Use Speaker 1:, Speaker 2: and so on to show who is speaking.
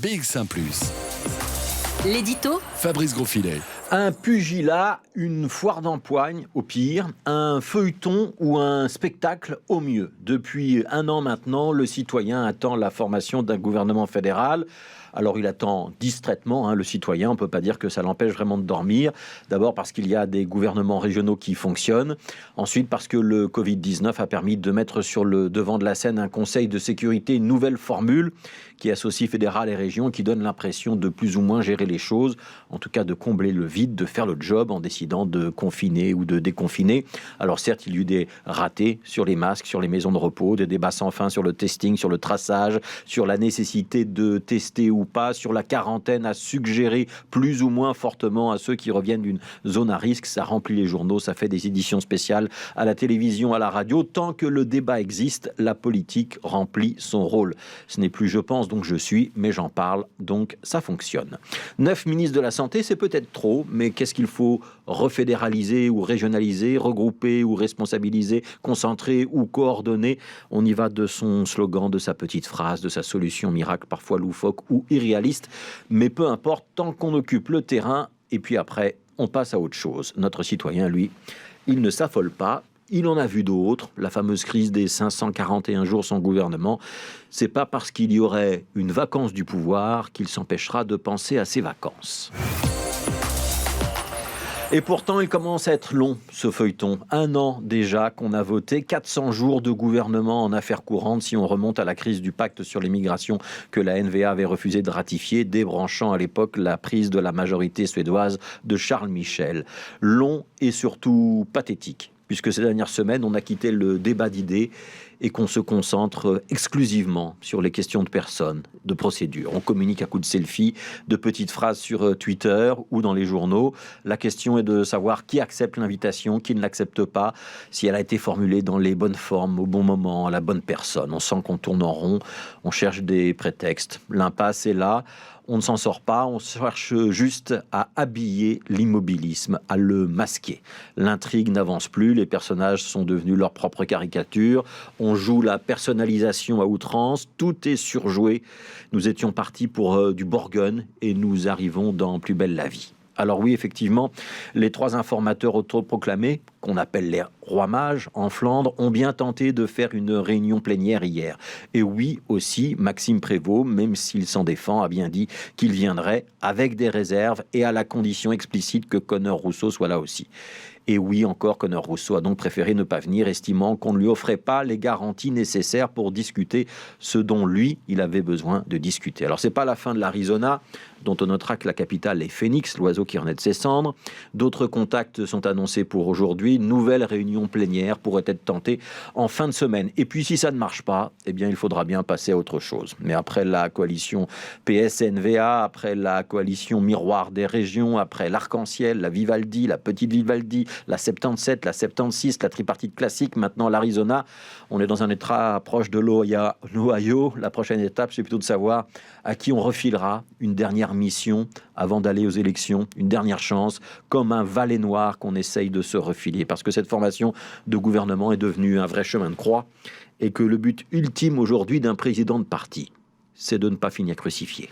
Speaker 1: BX1 +.
Speaker 2: L'édito
Speaker 1: Fabrice Grosfilet.
Speaker 3: Un pugilat, une foire d'empoigne au pire, un feuilleton ou un spectacle au mieux. Depuis un an maintenant, le citoyen attend la formation d'un gouvernement fédéral. Alors il attend distraitement, le citoyen, on ne peut pas dire que ça l'empêche vraiment de dormir. D'abord parce qu'il y a des gouvernements régionaux qui fonctionnent. Ensuite parce que le Covid-19 a permis de mettre sur le devant de la scène un conseil de sécurité, une nouvelle formule qui associe fédéral et région, qui donne l'impression de plus ou moins gérer les choses, en tout cas de combler le vide, de faire le job en décidant de confiner ou de déconfiner. Alors certes, il y a eu des ratés sur les masques, sur les maisons de repos, des débats sans fin sur le testing, sur le traçage, sur la nécessité de tester ou pas, sur la quarantaine à suggérer plus ou moins fortement à ceux qui reviennent d'une zone à risque. Ça remplit les journaux, ça fait des éditions spéciales à la télévision, à la radio. Tant que le débat existe, la politique remplit son rôle. Ce n'est plus je pense, donc je suis, mais j'en parle, donc ça fonctionne. 9 ministres de la Santé, c'est peut-être trop, mais qu'est-ce qu'il faut refédéraliser ou régionaliser, regrouper ou responsabiliser, concentrer ou coordonner? On y va de son slogan, de sa petite phrase, de sa solution miracle, parfois loufoque ou irréaliste, mais peu importe, tant qu'on occupe le terrain, et puis après, on passe à autre chose. Notre citoyen, lui, il ne s'affole pas. Il en a vu d'autres, la fameuse crise des 541 jours sans gouvernement. C'est pas parce qu'il y aurait une vacance du pouvoir qu'il s'empêchera de penser à ses vacances. Et pourtant, il commence à être long, ce feuilleton. Un an déjà qu'on a voté 400 jours de gouvernement en affaires courantes, si on remonte à la crise du pacte sur l'immigration que la NVA avait refusé de ratifier, débranchant à l'époque la prise de la majorité suédoise de Charles Michel. Long et surtout pathétique, puisque ces dernières semaines, on a quitté le débat d'idées et qu'on se concentre exclusivement sur les questions de personnes, de procédures. On communique à coups de selfie, de petites phrases sur Twitter ou dans les journaux. La question est de savoir qui accepte l'invitation, qui ne l'accepte pas, si elle a été formulée dans les bonnes formes, au bon moment, à la bonne personne. On sent qu'on tourne en rond, on cherche des prétextes. L'impasse est là. On ne s'en sort pas, on cherche juste à habiller l'immobilisme, à le masquer. L'intrigue n'avance plus, les personnages sont devenus leur propre caricature, on joue la personnalisation à outrance, tout est surjoué. Nous étions partis pour du Borgen et nous arrivons dans Plus belle la vie. Alors oui, effectivement, les 3 informateurs autoproclamés, qu'on appelle les rois mages en Flandre, ont bien tenté de faire une réunion plénière hier. Et oui, aussi, Maxime Prévost, même s'il s'en défend, a bien dit qu'il viendrait avec des réserves et à la condition explicite que Conor Rousseau soit là aussi. Et oui, encore, Conor Rousseau a donc préféré ne pas venir, estimant qu'on ne lui offrait pas les garanties nécessaires pour discuter ce dont lui, il avait besoin de discuter. Alors, c'est pas la fin de l'Arizona, dont on notera que la capitale est Phoenix, l'oiseau qui renaît de ses cendres. D'autres contacts sont annoncés pour aujourd'hui. Nouvelle réunion plénière pourrait être tentée en fin de semaine. Et puis, si ça ne marche pas, eh bien, il faudra bien passer à autre chose. Mais après la coalition PS-NVA, après la coalition Miroir des régions, après l'Arc-en-Ciel, la Vivaldi, la Petite Vivaldi, la 77, la 76, la tripartite classique, maintenant l'Arizona. On est dans un état proche de l'Ohio. La prochaine étape, c'est plutôt de savoir à qui on refilera une dernière mission avant d'aller aux élections, une dernière chance, comme un valet noir qu'on essaye de se refiler. Parce que cette formation de gouvernement est devenue un vrai chemin de croix et que le but ultime aujourd'hui d'un président de parti, c'est de ne pas finir crucifié.